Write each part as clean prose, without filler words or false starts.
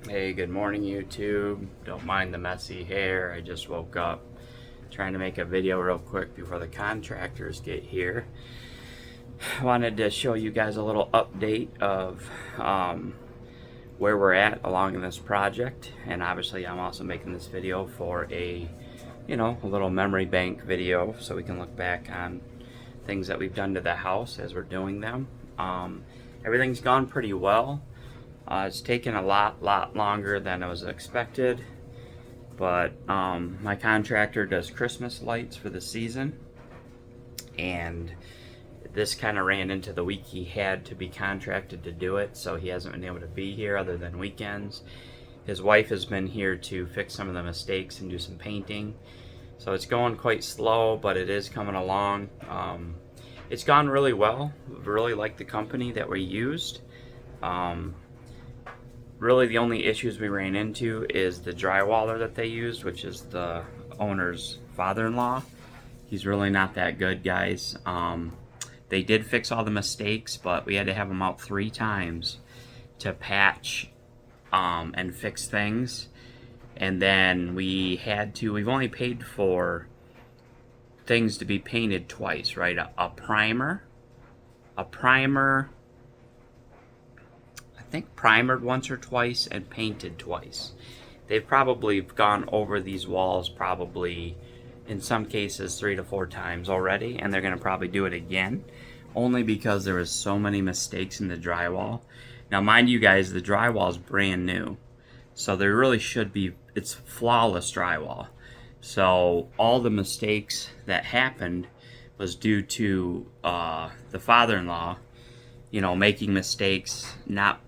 Hey, good morning YouTube. Don't mind the messy hair. I just woke up trying to make a video real quick before the contractors get here. I wanted to show you guys a little update of where we're at along in this project. And obviously I'm also making this video for a little memory bank video so we can look back on things that we've done to the house as we're doing them. Everything's gone pretty well. It's taken a lot longer than I was expected, but my contractor does Christmas lights for the season, and this kind of ran into the week he had to be contracted to do it, so he hasn't been able to be here other than weekends. His wife has been here to fix some of the mistakes and do some painting, so it's going quite slow, but it is coming along. It's gone really well. Really like the company that we used. Really the only issues we ran into is the drywaller that they used, which is the owner's father-in-law. He's really not that good, guys. They did fix all the mistakes, but we had to have them out 3 times to patch and fix things. And then we've only paid for things to be painted twice, right? A primer, I think primered once or twice and painted twice. They've probably gone over these walls probably in some cases 3 to 4 times already, and they're going to probably do it again only because there was so many mistakes in the drywall. Now mind you guys, the drywall is brand new, so there really should be, it's flawless drywall. So all the mistakes that happened was due to the father-in-law making mistakes, not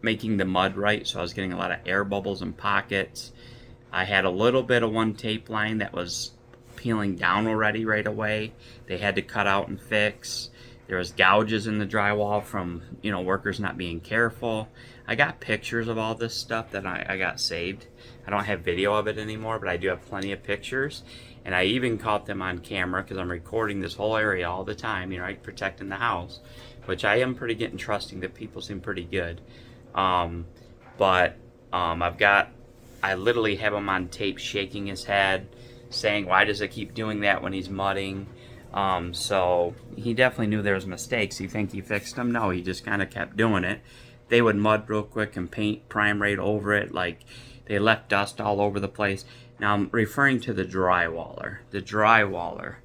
making the mud right, so I was getting a lot of air bubbles and pockets. I had a little bit of one tape line that was peeling down already right away. They had to cut out and fix. There was gouges in the drywall from workers not being careful. I got pictures of all this stuff that I got saved. I don't have video of it anymore, but I do have plenty of pictures, and I even caught them on camera because I'm recording this whole area all the time, protecting the house, which I am pretty getting trusting. The people seem pretty good. I literally have him on tape shaking his head, saying, why does it keep doing that when he's mudding? So he definitely knew there was mistakes. You think he fixed them? No, he just kind of kept doing it. They would mud real quick and paint prime right over it. Like, they left dust all over the place. Now I'm referring to the drywaller. The drywaller,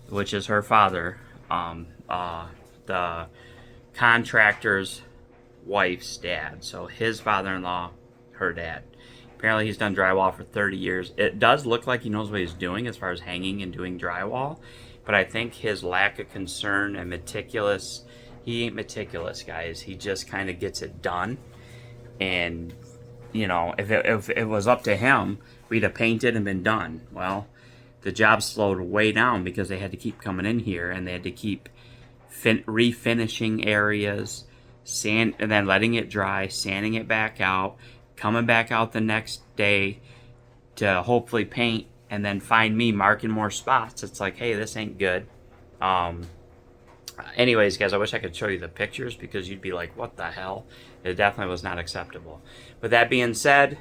which is her father, the contractor's wife's dad. So his father-in-law, her dad. Apparently he's done drywall for 30 years. It does look like he knows what he's doing as far as hanging and doing drywall, but I think his lack of concern and meticulous, he ain't meticulous, guys. He just kind of gets it done. And if it was up to him, we'd have painted and been done. Well, the job slowed way down because they had to keep coming in here and they had to keep refinishing areas, sand, and then letting it dry, sanding it back out, coming back out the next day to hopefully paint, and then find me marking more spots. It's like, hey, this ain't good. Anyways, guys, I wish I could show you the pictures because you'd be like, what the hell? It definitely was not acceptable. But that being said,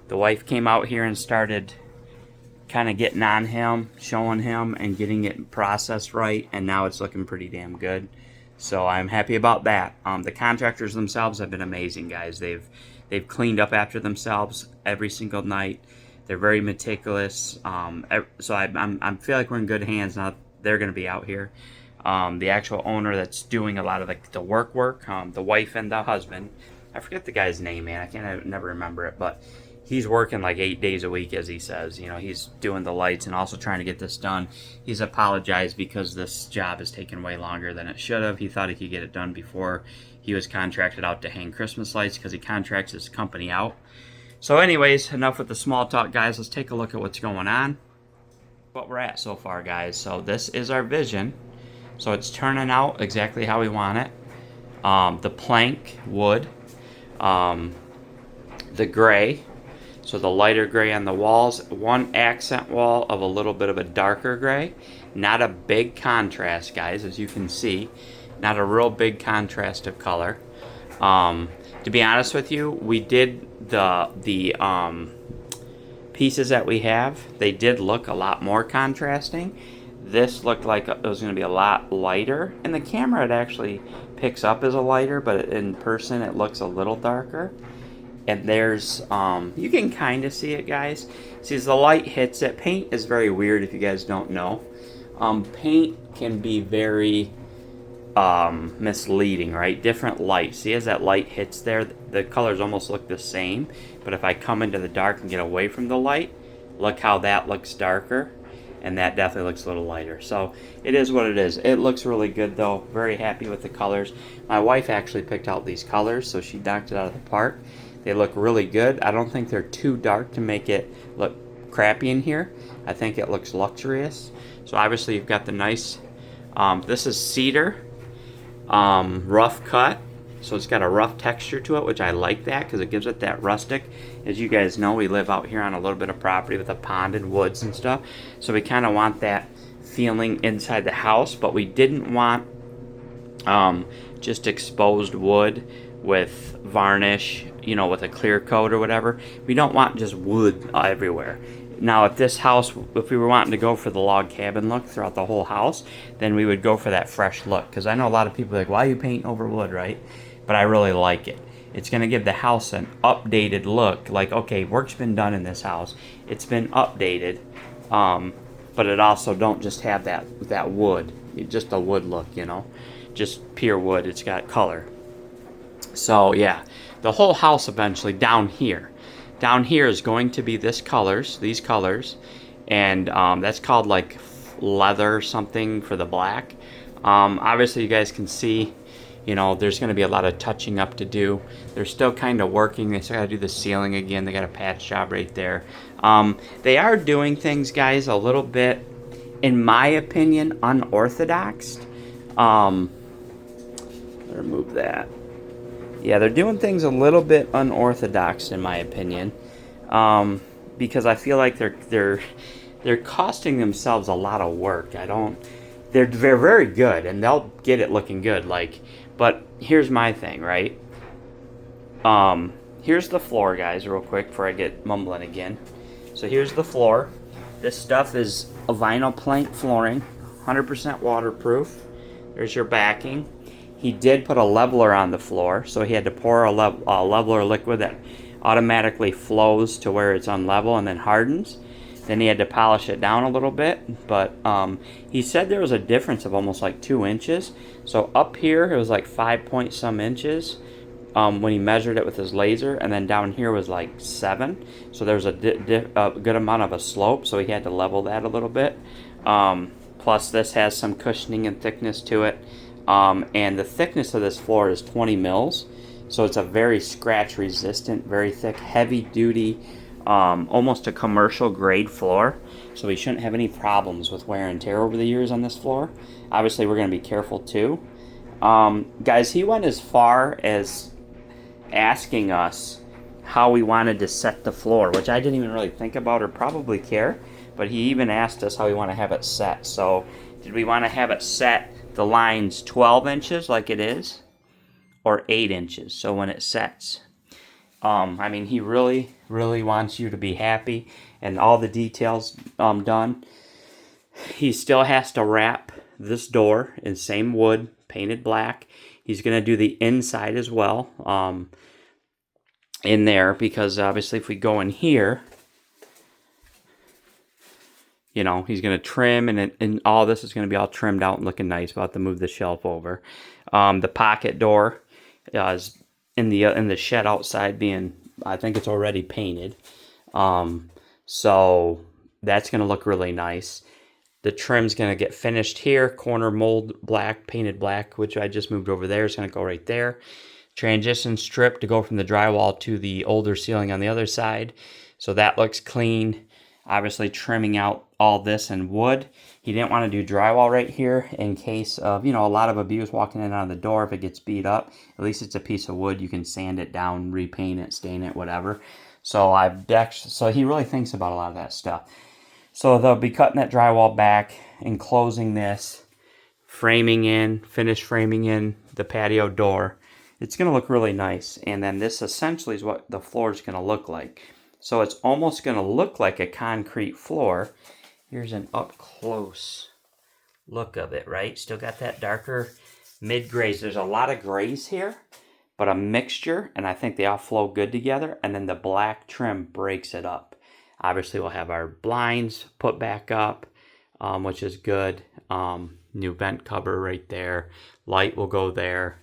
the wife came out here and started kind of getting on him, showing him, and getting it processed right, and now it's looking pretty damn good. So I'm happy about that. The contractors themselves have been amazing, guys. They've cleaned up after themselves every single night. They're very meticulous. So I feel like we're in good hands now. They're going to be out here. The actual owner that's doing a lot of the work, the wife and the husband. I forget the guy's name, man. I never remember it, but he's working like 8 days a week, as he says. He's doing the lights and also trying to get this done. He's apologized because this job has taken way longer than it should have. He thought he could get it done before he was contracted out to hang Christmas lights because he contracts his company out. So anyways, enough with the small talk, guys. Let's take a look at what's going on. What we're at so far, guys. So this is our vision. So it's turning out exactly how we want it. The plank wood, the gray, so the lighter gray on the walls, one accent wall of a little bit of a darker gray. Not a big contrast, guys, as you can see. Not a real big contrast of color. To be honest with you, we did the pieces that we have. They did look a lot more contrasting. This looked like it was going to be a lot lighter. In the camera, it actually picks up as a lighter, but in person, it looks a little darker. And there's, you can kind of see it, guys. See, as the light hits it, paint is very weird if you guys don't know. Paint can be very misleading, right? Different light. See, as that light hits there, the colors almost look the same. But if I come into the dark and get away from the light, look how that looks darker. And that definitely looks a little lighter. So it is what it is. It looks really good though. Very happy with the colors. My wife actually picked out these colors, so she knocked it out of the park. They look really good. I don't think they're too dark to make it look crappy in here. I think it looks luxurious. So obviously you've got the nice, this is cedar, rough cut. So it's got a rough texture to it, which I like that because it gives it that rustic. As you guys know, we live out here on a little bit of property with a pond and woods and stuff. So we kind of want that feeling inside the house, but we didn't want just exposed wood with varnish, you know, with a clear coat or whatever. We don't want just wood everywhere. Now, if this house, if we were wanting to go for the log cabin look throughout the whole house, then we would go for that fresh look. Because I know a lot of people are like, why are you painting over wood, right? But I really like it. It's going to give the house an updated look. Like, okay, work's been done in this house. It's been updated. But it also don't just have that wood. Just a wood look, you know. Just pure wood. It's got color. So, yeah. The whole house eventually down here. Down here is going to be these colors. And that's called like leather or something for the black. Obviously, you guys can see, you know, there's going to be a lot of touching up to do. They're still kind of working. They still got to do the ceiling again. They got a patch job right there. They are doing things, guys, a little bit, in my opinion, unorthodox. Remove that. Yeah, they're doing things a little bit unorthodox, in my opinion, because I feel like they're costing themselves a lot of work. They're very good, and they'll get it looking good. Like, but here's my thing, right? Here's the floor, guys, real quick before I get mumbling again. So here's the floor. This stuff is a vinyl plank flooring, 100% waterproof. There's your backing. He did put a leveler on the floor, so he had to pour a leveler liquid that automatically flows to where it's unlevel and then hardens. Then he had to polish it down a little bit, but he said there was a difference of almost like 2 inches. So up here it was like 5 point some inches when he measured it with his laser, and then down here was like 7. So there was a good amount of a slope, so he had to level that a little bit. Plus this has some cushioning and thickness to it. And the thickness of this floor is 20 mils, so it's a very scratch resistant, very thick, heavy duty, almost a commercial grade floor. So we shouldn't have any problems with wear and tear over the years on this floor. Obviously we're going to be careful too. Guys, he went as far as asking us how we wanted to set the floor, which I didn't even really think about or probably care, but he even asked us how we want to have it set. So did we want to have it set the lines 12 inches like it is, or 8 inches, so when it sets? I mean, he really wants you to be happy and all the details done. He still has to wrap this door in same wood, painted black. He's going to do the inside as well in there, because obviously if we go in here, you know, he's going to trim, and all this is going to be all trimmed out and looking nice. We'll have to move the shelf over. The pocket door is in the shed outside being, I think it's already painted. So that's going to look really nice. The trim's going to get finished here. Corner mold black, painted black, which I just moved over there. It's going to go right there. Transition strip to go from the drywall to the older ceiling on the other side. So that looks clean. Obviously trimming out all this in wood. He didn't want to do drywall right here in case of, you know, a lot of abuse walking in and out of the door. If it gets beat up, at least it's a piece of wood. You can sand it down, repaint it, stain it, whatever. So so he really thinks about a lot of that stuff. So they'll be cutting that drywall back, enclosing this, framing in, finish framing in the patio door, It's going to look really nice. And then this essentially is what the floor is going to look like. So it's almost going to look like a concrete floor. Here's an up close look of it, right? Still got that darker mid grays. There's a lot of grays here, but a mixture, and I think they all flow good together. And then the black trim breaks it up. Obviously, we'll have our blinds put back up, which is good. New vent cover right there. Light will go there.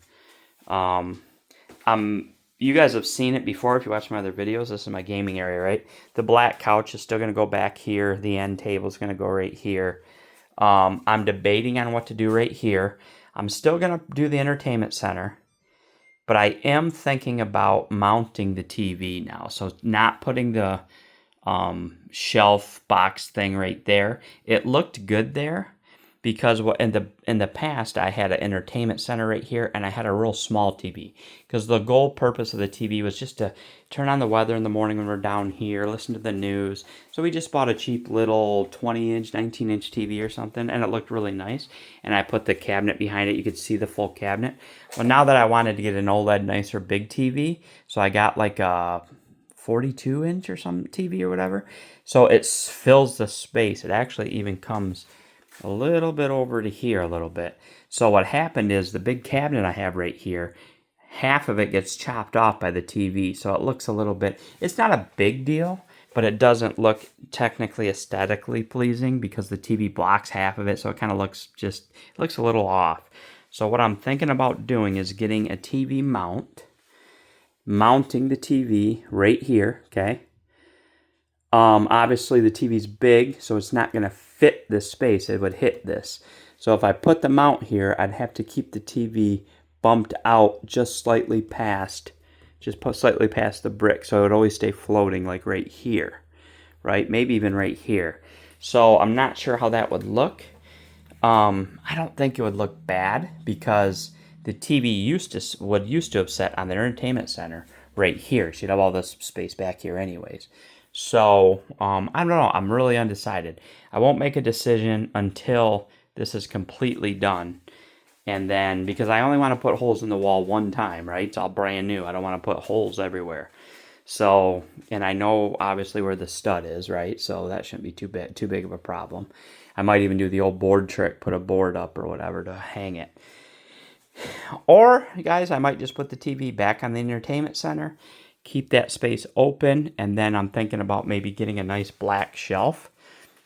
You guys have seen it before if you watch my other videos. This is my gaming area, right? The black couch is still going to go back here. The end table is going to go right here. I'm debating on what to do right here. I'm still going to do the entertainment center, but I am thinking about mounting the TV now. So not putting the shelf box thing right there. It looked good there because in the past I had an entertainment center right here and I had a real small TV because the goal purpose of the TV was just to turn on the weather in the morning when we're down here, listen to the news. So we just bought a cheap little 20-inch, 19-inch TV or something, and it looked really nice. And I put the cabinet behind it. You could see the full cabinet. Well, now that I wanted to get an OLED, nicer, big TV, so I got like a 42-inch or some TV or whatever. So it fills the space. It actually even comes a little bit over to here a little bit. So what happened is the big cabinet I have right here, half of it gets chopped off by the TV. So it looks a little bit, it's not a big deal, but it doesn't look technically aesthetically pleasing because the TV blocks half of it. So it kind of looks a little off. So what I'm thinking about doing is getting a TV mount, mounting the TV right here, okay? Obviously the TV's big, so it's not going to fit this space. It would hit this. So if I put the mount here, I'd have to keep the TV bumped out just slightly past the brick. So it would always stay floating like right here, right? Maybe even right here. So I'm not sure how that would look. I don't think it would look bad because the TV used to have sat on the entertainment center right here. So you'd have all this space back here anyways. So, I don't know. I'm really undecided. I won't make a decision until this is completely done. And then, because I only want to put holes in the wall one time, right? It's all brand new. I don't want to put holes everywhere. So, and I know obviously where the stud is, right? So that shouldn't be too big of a problem. I might even do the old board trick, put a board up or whatever to hang it. Or, guys, I might just put the TV back on the entertainment center, keep that space open, and then I'm thinking about maybe getting a nice black shelf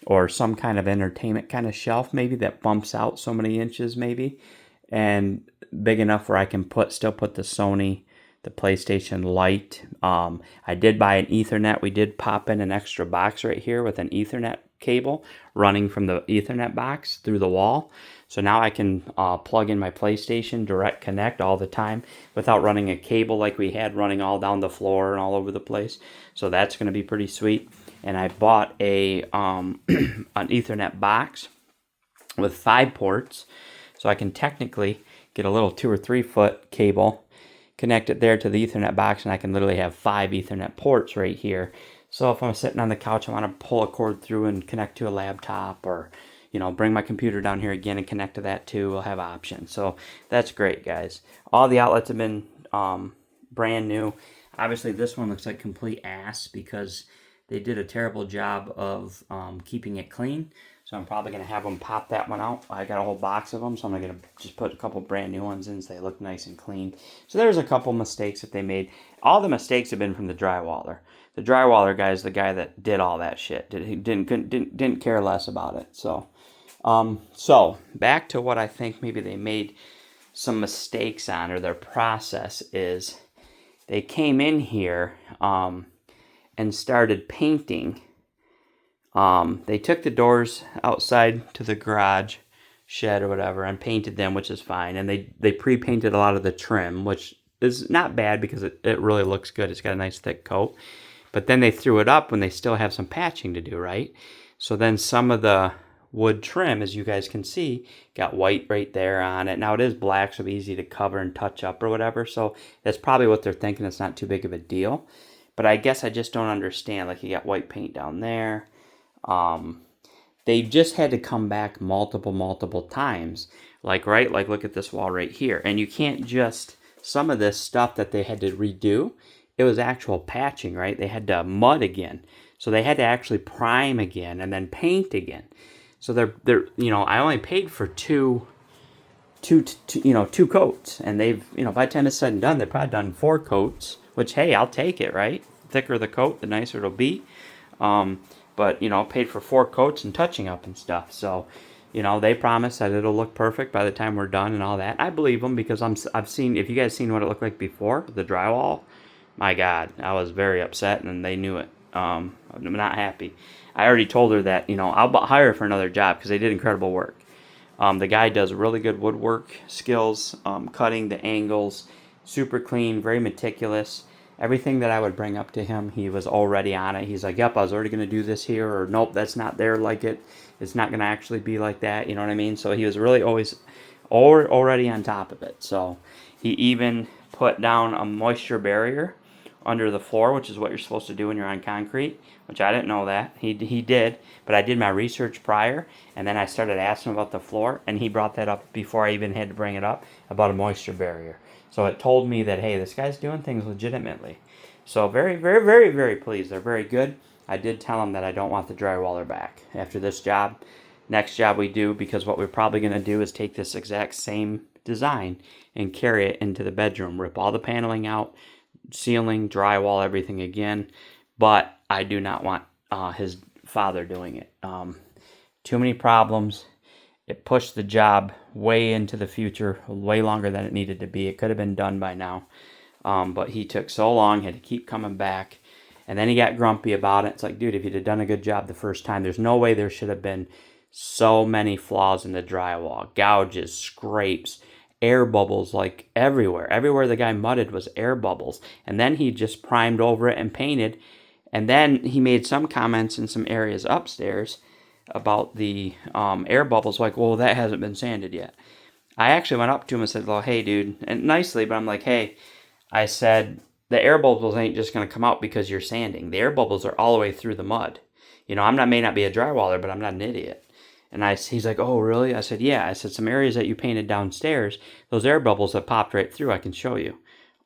or some kind of entertainment kind of shelf maybe that bumps out so many inches maybe, and big enough where I can still put the Sony, the PlayStation Lite. I did buy an Ethernet. We did pop in an extra box right here with an Ethernet cable running from the Ethernet box through the wall. So now I can plug in my PlayStation direct connect all the time without running a cable like we had running all down the floor and all over the place. So that's going to be pretty sweet. And I bought an Ethernet box with 5 ports. So I can technically get a little 2 or 3 foot cable, connect it there to the Ethernet box, and I can literally have 5 Ethernet ports right here. So if I'm sitting on the couch, I want to pull a cord through and connect to a laptop, or bring my computer down here again and connect to that too. We'll have options. So that's great, guys. All the outlets have been brand new. Obviously, this one looks like complete ass because they did a terrible job of keeping it clean. So I'm probably going to have them pop that one out. I got a whole box of them, so I'm going to just put a couple brand new ones in so they look nice and clean. So there's a couple mistakes that they made. All the mistakes have been from the drywaller. The drywaller guy is the guy that did all that shit. He didn't care less about it. So back to what I think maybe they made some mistakes on, or their process is they came in here and started painting. They took the doors outside to the garage shed or whatever and painted them, which is fine. And they pre-painted a lot of the trim, which is not bad because it really looks good. It's got a nice thick coat. But then they threw it up when they still have some patching to do, right? So then some of the wood trim, as you guys can see, got white right there on it. Now it is black, so easy to cover and touch up or whatever. So that's probably what they're thinking. It's not too big of a deal. But I guess I just don't understand. Like, you got white paint down there. They just had to come back multiple times. Like, right? Like, look at this wall right here. And you can't just some of this stuff that they had to redo, it was actual patching, right? They had to mud again. So they had to actually prime again and then paint again. So they're I only paid for two coats, and they've, by the time it's said and done, they've probably done 4 coats, which, hey, I'll take it, right? The thicker the coat, the nicer it'll be. But paid for 4 coats and touching up and stuff. So they promise that it'll look perfect by the time we're done and all that. I believe them because I've seen, if you guys seen what it looked like before, the drywall, my God, I was very upset, and they knew it. I'm not happy. I already told her that I'll hire her for another job because they did incredible work. The guy does really good woodwork skills, cutting the angles, super clean, very meticulous. Everything that I would bring up to him, he was already on it. He's like, yep, I was already going to do this here, or nope, that's not there like it. It's not going to actually be like that, you know what I mean? So he was really always already on top of it. So he even put down a moisture barrier under the floor, which is what you're supposed to do when you're on concrete, which I didn't know that. He did, but I did my research prior, and then I started asking him about the floor, and he brought that up before I even had to bring it up about a moisture barrier. So it told me that, hey, this guy's doing things legitimately. So very, very, very, very pleased. They're very good. I did tell him that I don't want the drywaller back after this job. Next job we do, because what we're probably going to do is take this exact same design and carry it into the bedroom, rip all the paneling out, ceiling, drywall, everything again. But I do not want his father doing it. Too many problems. It pushed the job way into the future, way longer than it needed to be. It could have been done by now. But he took so long, had to keep coming back. And then he got grumpy about it. It's like, dude, if you'd have done a good job the first time, there's no way there should have been so many flaws in the drywall. Gouges, scrapes, air bubbles, like everywhere. Everywhere the guy mudded was air bubbles. And then he just primed over it and painted. And then he made some comments in some areas upstairs about the air bubbles, like, well, that hasn't been sanded yet. I actually went up to him and said, well, hey, dude, and nicely, but I'm like, hey, I said, the air bubbles ain't just going to come out because you're sanding. The air bubbles are all the way through the mud. May not be a drywaller, but I'm not an idiot. And he's like, oh, really? I said, yeah. I said, some areas that you painted downstairs, those air bubbles have popped right through. I can show you.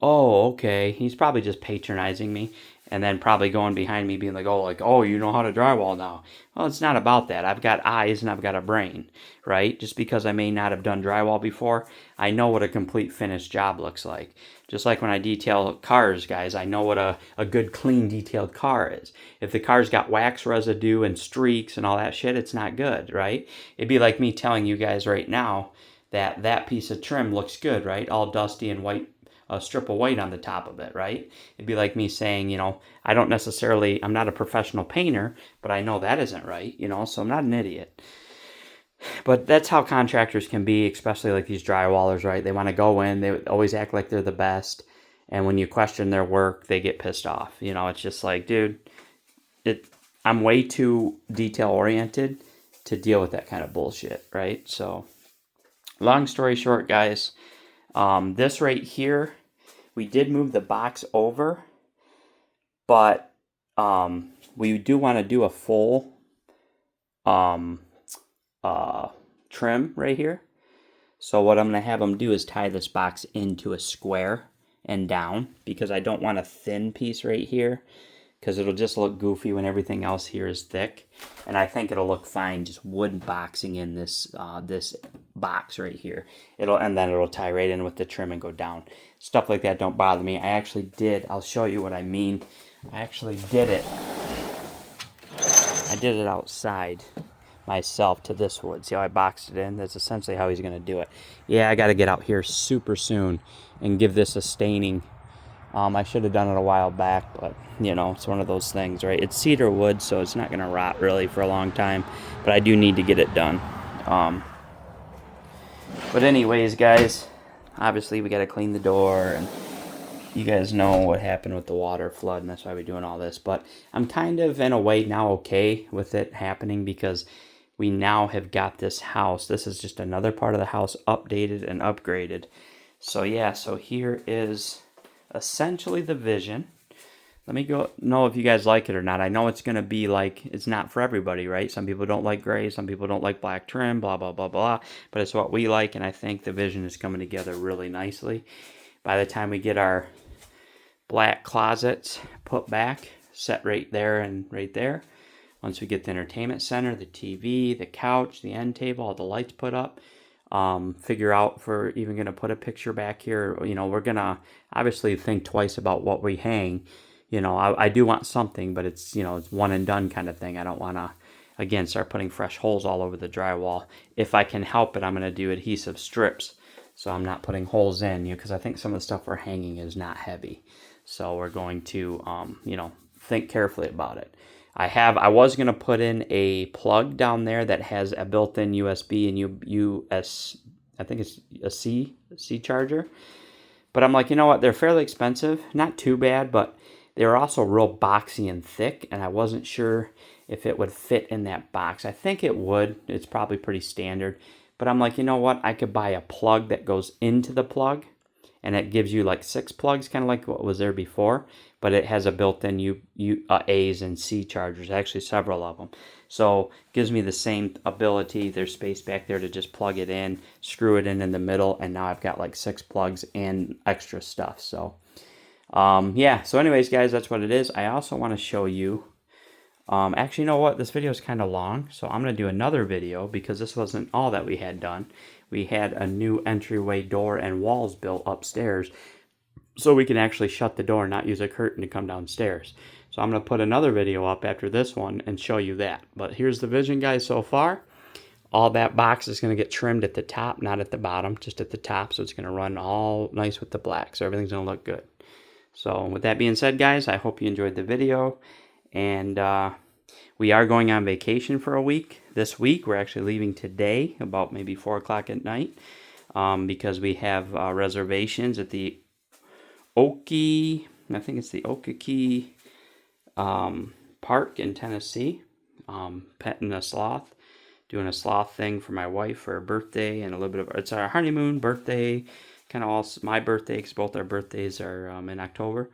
Oh, okay. He's probably just patronizing me, and then probably going behind me being like, oh, you know how to drywall now. Well, it's not about that. I've got eyes and I've got a brain, right? Just because I may not have done drywall before, I know what a complete finished job looks like. Just like when I detail cars, guys, I know what a good, clean, detailed car is. If the car's got wax residue and streaks and all that shit, it's not good, right? It'd be like me telling you guys right now that that piece of trim looks good, right? All dusty and white, a strip of white on the top of it, right? It'd be like me saying, I'm not a professional painter, but I know that isn't right, so I'm not an idiot. But that's how contractors can be, especially like these drywallers, right? They want to go in, they always act like they're the best, and when you question their work, they get pissed off. It's just like, dude, I'm way too detail-oriented to deal with that kind of bullshit, right? So, long story short, guys, this right here, we did move the box over, but we do want to do a full trim right here. So what I'm going to have them do is tie this box into a square and down, because I don't want a thin piece right here, because it'll just look goofy when everything else here is thick. And I think it'll look fine just wood boxing in this this box right here. And then it'll tie right in with the trim and go down. Stuff like that don't bother me. I'll show you what I mean. I actually did it. I did it outside myself to this wood. See how I boxed it in? That's essentially how he's going to do it. Yeah, I got to get out here super soon and give this a staining. I should have done it a while back, but, it's one of those things, right? It's cedar wood, so it's not going to rot really for a long time, but I do need to get it done. But anyways, guys, obviously we got to clean the door, and you guys know what happened with the water flood, and that's why we're doing all this. But I'm kind of, in a way, now okay with it happening, because we now have got this house. This is just another part of the house updated and upgraded. So yeah, so here is essentially the vision. Let me know if you guys like it or not. I know it's going to be like, it's not for everybody, right? Some people don't like gray, some people don't like black trim, blah, blah, blah, blah. But it's what we like, and I think the vision is coming together really nicely. by the time we get our black closets put back, set right there and right there, once we get the entertainment center, the TV, the couch, the end table, all the lights put up, figure out if we're even going to put a picture back here. You know, we're going to obviously think twice about what we hang. You know, I do want something, but it's, you know, it's one and done kind of thing. I don't want to, again, start putting fresh holes all over the drywall. If I can help it, I'm going to do adhesive strips, so I'm not putting holes in, you know, because I think some of the stuff we're hanging is not heavy. So we're going to, you know, think carefully about it. I was going to put in a plug down there that has a built-in USB and US, I think it's a C charger. But I'm like, you know what? They're fairly expensive. Not too bad, but they're also real boxy and thick, and I wasn't sure if it would fit in that box. I think it would. It's probably pretty standard. But I'm like, you know what? I could buy a plug that goes into the plug, and it gives you like 6 plugs, kind of like what was there before, but it has a built-in A's and C chargers, actually several of them. So it gives me the same ability. There's space back there to just plug it in, screw it in the middle, and now I've got like 6 plugs and extra stuff. So yeah, so anyways, guys, that's what it is. I also want to show you, actually, you know what? This video is kind of long, so I'm going to do another video because this wasn't all that we had done. We had a new entryway door and walls built upstairs, so we can actually shut the door and not use a curtain to come downstairs. So I'm going to put another video up after this one and show you that. But here's the vision, guys, so far. All that box is going to get trimmed at the top, not at the bottom, just at the top. So it's going to run all nice with the black. So everything's going to look good. So with that being said, guys, I hope you enjoyed the video. And we are going on vacation for a week. This week, we're actually leaving today, about maybe 4 o'clock at night, because we have reservations at the Okie, I think it's the Okeke Park in Tennessee. Petting a sloth, doing a sloth thing for my wife for her birthday, and a little bit of, it's our honeymoon, birthday, kind of all my birthday, because both our birthdays are in October.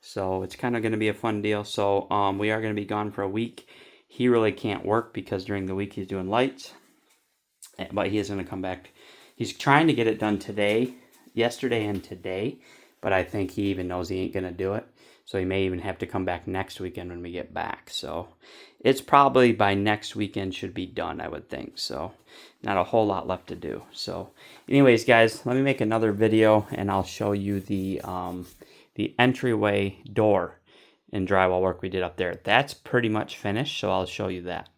So it's kind of going to be a fun deal. So we are going to be gone for a week. He really can't work because during the week he's doing lights, but he is going to come back. He's trying to get it done today, yesterday and today, but I think he even knows he ain't going to do it. So he may even have to come back next weekend when we get back. So it's probably by next weekend should be done, I would think. So not a whole lot left to do. So anyways, guys, let me make another video and I'll show you the entryway door and drywall work we did up there. That's pretty much finished, so I'll show you that.